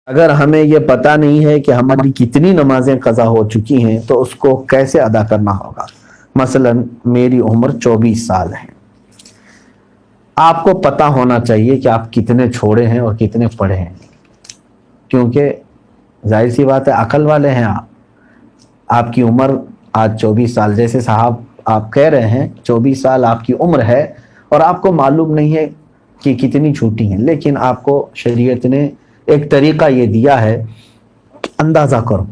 اگر ہمیں یہ پتہ نہیں ہے کہ ہماری کتنی نمازیں قضا ہو چکی ہیں تو اس کو کیسے ادا کرنا ہوگا؟ مثلا میری عمر 24 سال ہے، آپ کو پتہ ہونا چاہیے کہ آپ کتنے چھوڑے ہیں اور کتنے پڑھے ہیں، کیونکہ ظاہر سی بات ہے عقل والے ہیں آپ کی عمر آج 24 سال، جیسے صاحب آپ کہہ رہے ہیں 24 سال آپ کی عمر ہے اور آپ کو معلوم نہیں ہے کہ کتنی چھوٹی ہیں، لیکن آپ کو شریعت نے ایک طریقہ یہ دیا ہے، اندازہ کرو،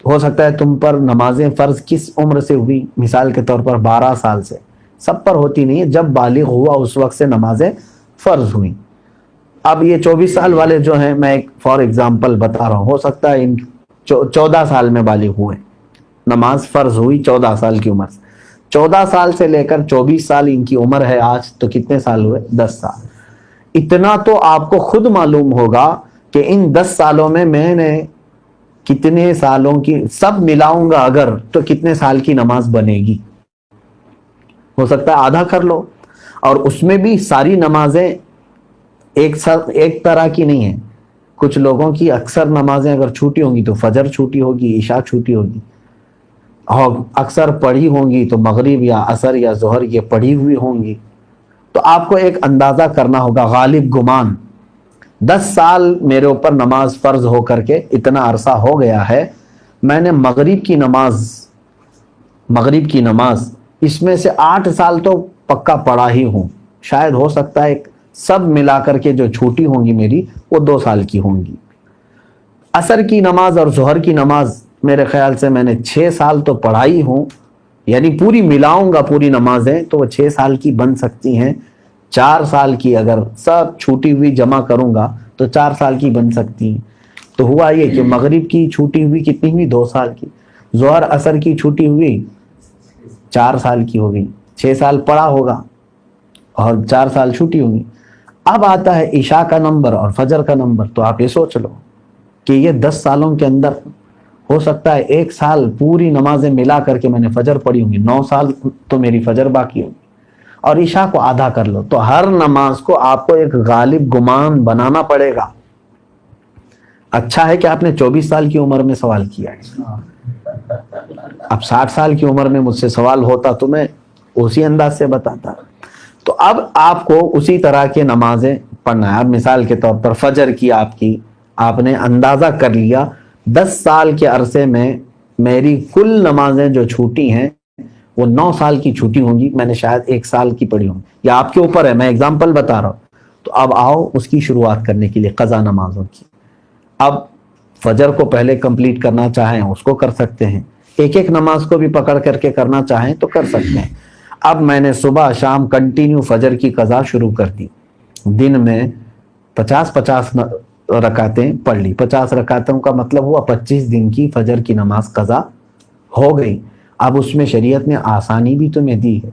ہو سکتا ہے تم پر نمازیں فرض کس عمر سے ہوئی، مثال کے طور پر 12 سال سے، سب پر ہوتی نہیں ہے، جب بالغ ہوا اس وقت سے نمازیں فرض ہوئیں۔ اب یہ 24 سال والے جو ہیں، میں ایک فار ایگزامپل بتا رہا ہوں، ہو سکتا ہے ان 14 سال میں بالغ ہوئے، نماز فرض ہوئی 14 سال کی عمر سے، 14 سال سے لے کر 24 سال ان کی عمر ہے آج، تو کتنے سال ہوئے؟ 10 سال۔ اتنا تو آپ کو خود معلوم ہوگا کہ ان 10 سالوں میں نے کتنے سالوں کی سب ملاؤں گا اگر تو کتنے سال کی نماز بنے گی۔ ہو سکتا ہے آدھا کر لو، اور اس میں بھی ساری نمازیں ایک طرح کی نہیں ہیں، کچھ لوگوں کی اکثر نمازیں اگر چھوٹی ہوں گی تو فجر چھوٹی ہوگی، عشاء چھوٹی ہوگی، اور اکثر پڑھی ہوں گی تو مغرب یا عصر یا ظہر یہ پڑھی ہوئی ہوں گی۔ تو آپ کو ایک اندازہ کرنا ہوگا، غالب گمان 10 سال میرے اوپر نماز فرض ہو کر کے اتنا عرصہ ہو گیا ہے، میں نے مغرب کی نماز اس میں سے 8 سال تو پکا پڑھا ہی ہوں، شاید ہو سکتا ہے سب ملا کر کے جو چھوٹی ہوں گی میری وہ 2 سال کی ہوں گی۔ عصر کی نماز اور ظہر کی نماز میرے خیال سے میں نے 6 سال تو پڑھائی ہوں، یعنی پوری ملاؤں گا پوری نمازیں تو وہ 6 سال کی بن سکتی ہیں، 4 سال کی اگر سب چھوٹی ہوئی جمع کروں گا تو 4 سال کی بن سکتی ہیں۔ تو ہوا یہ کہ مغرب کی چھوٹی ہوئی کتنی ہوئی؟ 2 سال کی، ظہر عصر کی چھوٹی ہوئی 4 سال کی ہو گئی، 6 سال پڑھا ہوگا اور 4 سال چھوٹی ہوگی۔ اب آتا ہے عشاء کا نمبر اور فجر کا نمبر، تو آپ یہ سوچ لو کہ یہ 10 سالوں کے اندر ہو سکتا ہے 1 سال پوری نمازیں ملا کر کے میں نے فجر پڑھی ہوں گی، 9 سال تو میری فجر باقی ہوگی، اور عشاء کو آدھا کر لو، تو ہر نماز کو آپ کو ایک غالب گمان بنانا پڑے گا۔ اچھا ہے کہ آپ نے 24 سال کی عمر میں سوال کیا ہے، اب 60 سال کی عمر میں مجھ سے سوال ہوتا تو میں اسی انداز سے بتاتا۔ تو اب آپ کو اسی طرح کے نمازیں پڑھنا ہے۔ اب مثال کے طور پر فجر کی آپ نے اندازہ کر لیا 10 سال کے عرصے میں میری کل نمازیں جو چھوٹی ہیں وہ 9 سال کی چھوٹی ہوں گی، میں نے شاید 1 سال کی پڑھی ہوں، یا آپ کے اوپر ہے، میں اگزامپل بتا رہا ہوں۔ تو اب آؤ اس کی شروعات کرنے کے لیے قضا نمازوں کی۔ اب فجر کو پہلے کمپلیٹ کرنا چاہیں اس کو کر سکتے ہیں، ایک نماز کو بھی پکڑ کر کے کرنا چاہیں تو کر سکتے ہیں۔ اب میں نے صبح شام کنٹینیو فجر کی قضا شروع کر دی، دن میں 50 رکعتیں پڑھ لی، 50 رکعتوں کا مطلب ہوا 25 دن کی فجر کی نماز قضا ہو گئی۔ اب اس میں شریعت نے آسانی بھی تمہیں دی ہے،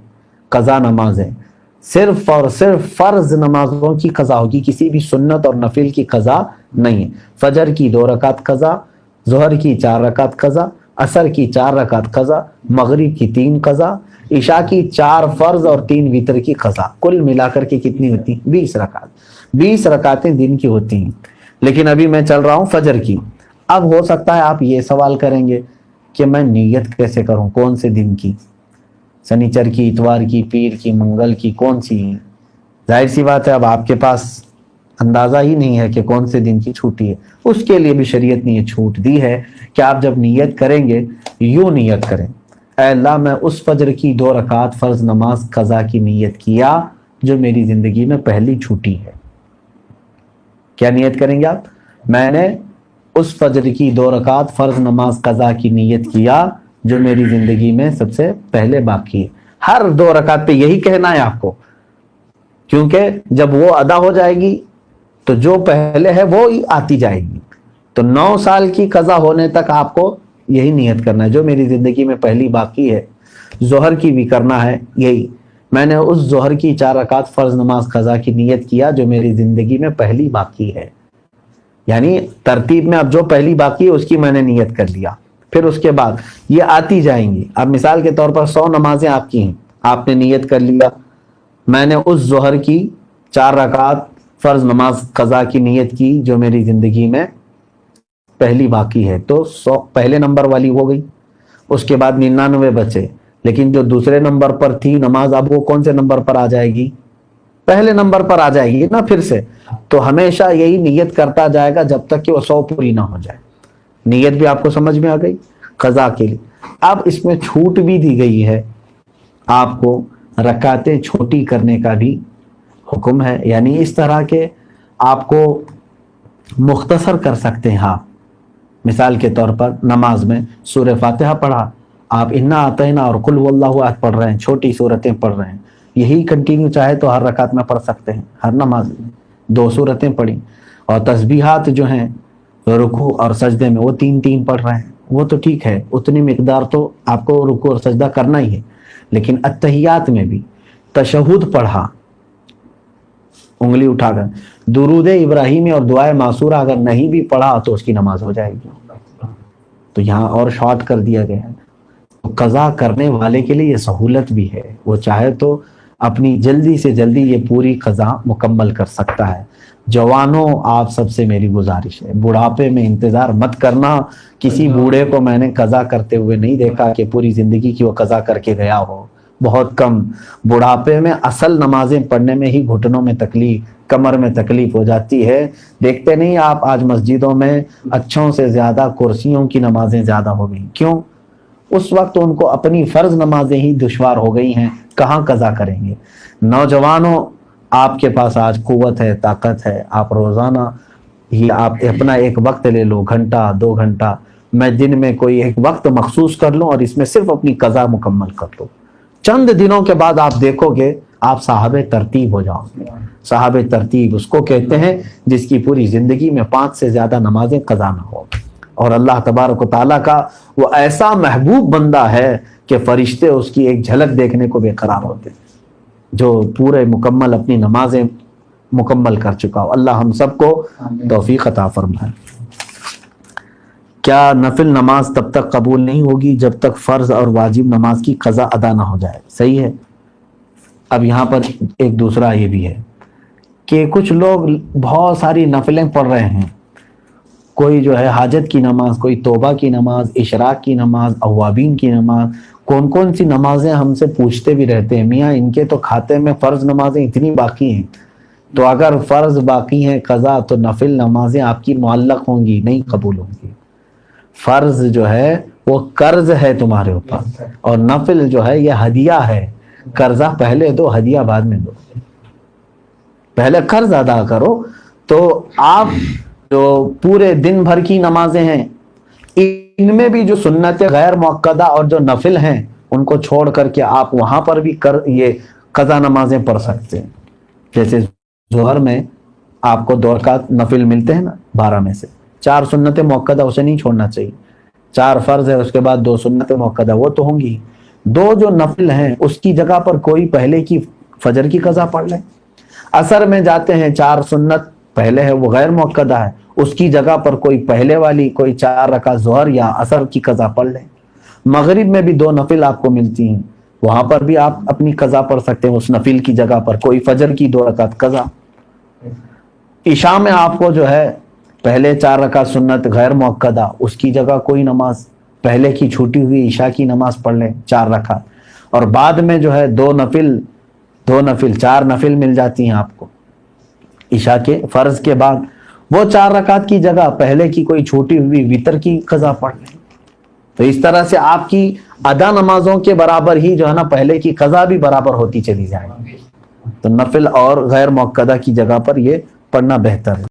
قضا نمازیں صرف اور صرف فرض نمازوں کی قضا ہوگی، کسی بھی سنت اور نفل کی قضا نہیں ہے۔ فجر کی 2 رکعت قضا، ظہر کی 4 رکعت قضا، عصر کی 4 رکعت قضا، مغرب کی 3 قضا، عشاء کی 4 فرض اور 3 وتر کی قضا، کل ملا کر کے کتنی ہوتی؟ 20 رکعت، 20 رکعتیں دن کی ہوتی ہیں۔ لیکن ابھی میں چل رہا ہوں فجر کی۔ اب ہو سکتا ہے آپ یہ سوال کریں گے کہ میں نیت کیسے کروں، کون سے دن کی، سنیچر کی، اتوار کی، پیر کی، منگل کی، کون سی؟ ظاہر سی بات ہے اب آپ کے پاس اندازہ ہی نہیں ہے کہ کون سے دن کی چھوٹی ہے۔ اس کے لیے بھی شریعت نے یہ چھوٹ دی ہے کہ آپ جب نیت کریں گے یوں نیت کریں، اے اللہ میں اس فجر کی 2 رکعت فرض نماز قضا کی نیت کیا جو میری زندگی میں پہلی چھوٹی ہے۔ کیا نیت کریں گے آپ؟ میں نے اس فجر کی 2 رکعت فرض نماز قضا کی نیت کیا جو میری زندگی میں سب سے پہلے باقی ہے۔ ہر 2 رکعت پہ یہی کہنا ہے آپ کو، کیونکہ جب وہ ادا ہو جائے گی تو جو پہلے ہے وہ ہی آتی جائے گی۔ تو 9 سال کی قضا ہونے تک آپ کو یہی نیت کرنا ہے جو میری زندگی میں پہلی باقی ہے۔ ظہر کی بھی کرنا ہے یہی، میں نے اس ظہر کی 4 رکعت فرض نماز قضا کی نیت کیا جو میری زندگی میں پہلی باقی ہے، یعنی ترتیب میں اب جو پہلی باقی ہے اس کی میں نے نیت کر لیا، پھر اس کے بعد یہ آتی جائیں گی۔ اب مثال کے طور پر 100 نمازیں آپ کی ہیں، آپ نے نیت کر لیا میں نے اس ظہر کی 4 رکعت فرض نماز قضا کی نیت کی جو میری زندگی میں پہلی باقی ہے تو 100 پہلے نمبر والی ہو گئی، اس کے بعد 99 بچے، لیکن جو دوسرے نمبر پر تھی نماز اب وہ کون سے نمبر پر آ جائے گی؟ پہلے نمبر پر آ جائے گی نا پھر سے. تو ہمیشہ یہی نیت کرتا جائے گا جب تک کہ وہ 100 پوری نہ ہو جائے. نیت بھی آپ کو سمجھ میں آ گئی قضا کے لیے. اب اس میں چھوٹ بھی دی گئی ہے، آپ کو رکعتیں چھوٹی کرنے کا بھی حکم ہے، یعنی اس طرح کے آپ کو مختصر کر سکتے ہیں. ہاں مثال کے طور پر نماز میں سورہ فاتحہ پڑھا، آپ انا اعطینا اور قل واللہ احد پڑھ رہے ہیں، چھوٹی صورتیں پڑھ رہے ہیں، یہی کنٹینیو چاہے تو ہر رکعت میں پڑھ سکتے ہیں، ہر نماز میں 2 صورتیں پڑھی. اور تسبیحات جو ہیں رکوع اور سجدے میں وہ 3 پڑھ رہے ہیں، وہ تو ٹھیک ہے، اتنی مقدار تو آپ کو رکوع اور سجدہ کرنا ہی ہے. لیکن اتحیات میں بھی تشہد پڑھا انگلی اٹھا کر، درود ابراہیمی اور دعائے معصورہ اگر نہیں بھی پڑھا تو اس کی نماز ہو جائے گی. تو یہاں اور شارٹ کر دیا گیا ہے. قضا کرنے والے کے لیے یہ سہولت بھی ہے، وہ چاہے تو اپنی جلدی سے جلدی یہ پوری قضا مکمل کر سکتا ہے. جوانوں آپ سب سے میری گزارش ہے، بڑھاپے میں انتظار مت کرنا. کسی بوڑھے کو میں نے قضا کرتے ہوئے نہیں دیکھا کہ پوری زندگی کی وہ قضا کر کے گیا ہو، بہت کم. بڑھاپے میں اصل نمازیں پڑھنے میں ہی گھٹنوں میں تکلیف، کمر میں تکلیف ہو جاتی ہے. دیکھتے نہیں آپ آج مسجدوں میں اچھوں سے زیادہ کرسیوں کی نمازیں زیادہ ہو گئی. کیوں؟ اس وقت ان کو اپنی فرض نمازیں ہی دشوار ہو گئی ہیں، کہاں قضا کریں گے. نوجوانوں آپ کے پاس آج قوت ہے، طاقت ہے، آپ روزانہ ہی آپ اپنا ایک وقت لے لو، گھنٹہ 2 گھنٹہ، میں دن میں کوئی ایک وقت مخصوص کر لوں اور اس میں صرف اپنی قضا مکمل کر لوں. چند دنوں کے بعد آپ دیکھو گے آپ صاحب ترتیب ہو جاؤ گے. صاحب ترتیب اس کو کہتے ہیں جس کی پوری زندگی میں 5 سے زیادہ نمازیں قضا نہ ہو. اور اللہ تبارک و تعالیٰ کا وہ ایسا محبوب بندہ ہے کہ فرشتے اس کی ایک جھلک دیکھنے کو بے قرار ہوتے ہیں، جو پورے مکمل اپنی نمازیں مکمل کر چکا ہو. اللہ ہم سب کو توفیق عطا فرمائے. کیا نفل نماز تب تک قبول نہیں ہوگی جب تک فرض اور واجب نماز کی قضا ادا نہ ہو جائے؟ صحیح ہے. اب یہاں پر ایک دوسرا یہ بھی ہے کہ کچھ لوگ بہت ساری نفلیں پڑھ رہے ہیں، کوئی جو ہے حاجت کی نماز، کوئی توبہ کی نماز، اشراق کی نماز، اوابین کی نماز، کون سی نمازیں ہم سے پوچھتے بھی رہتے ہیں، میاں ان کے تو کھاتے میں فرض نمازیں اتنی باقی ہیں. تو اگر فرض باقی ہیں قضا تو نفل نمازیں آپ کی معلق ہوں گی، نہیں قبول ہوں گی. فرض جو ہے وہ قرض ہے تمہارے اوپر، اور نفل جو ہے یہ ہدیہ ہے. قرضہ پہلے دو، ہدیہ بعد میں دو. پہلے قرض ادا کرو. تو آپ جو پورے دن بھر کی نمازیں ہیں ان میں بھی جو سنت غیر مؤکدہ اور جو نفل ہیں ان کو چھوڑ کر کے آپ وہاں پر بھی یہ قضا نمازیں پڑھ سکتے ہیں. جیسے ظہر میں آپ کو 2 رکعت نفل ملتے ہیں نا 12 میں سے، 4 سنت مؤکدہ اسے نہیں چھوڑنا چاہیے. 4 فرض ہے، اس کے بعد 2 سنت مؤکدہ وہ تو ہوں گی. 2 جو نفل ہیں اس کی جگہ پر کوئی پہلے کی فجر کی قضا پڑھ لیں. عصر میں جاتے ہیں 4 سنت پہلے ہے وہ غیر مؤکدہ ہے، اس کی جگہ پر کوئی پہلے والی کوئی 4 رکعت ظہر یا عصر کی قضا پڑھ لیں. مغرب میں بھی 2 نفل آپ کو ملتی ہیں، وہاں پر بھی آپ اپنی قضا پڑھ سکتے ہیں، اس نفل کی جگہ پر کوئی فجر کی 2 رکعت قضا. عشاء میں آپ کو جو ہے پہلے 4 رکعت سنت غیر مؤکدہ، اس کی جگہ کوئی نماز پہلے کی چھوٹی ہوئی عشاء کی نماز پڑھ لیں 4 رکعت، اور بعد میں جو ہے 2 نفل 4 نفل مل جاتی ہیں آپ کو عشاء کے فرض کے بعد. وہ 4 رکعت کی جگہ پہلے کی کوئی چھوٹی ہوئی وتر کی قضا پڑھ لیں. تو اس طرح سے آپ کی ادا نمازوں کے برابر ہی جو ہے نا پہلے کی قضا بھی برابر ہوتی چلی جائے گی. تو نفل اور غیر مؤکدہ کی جگہ پر یہ پڑھنا بہتر ہے.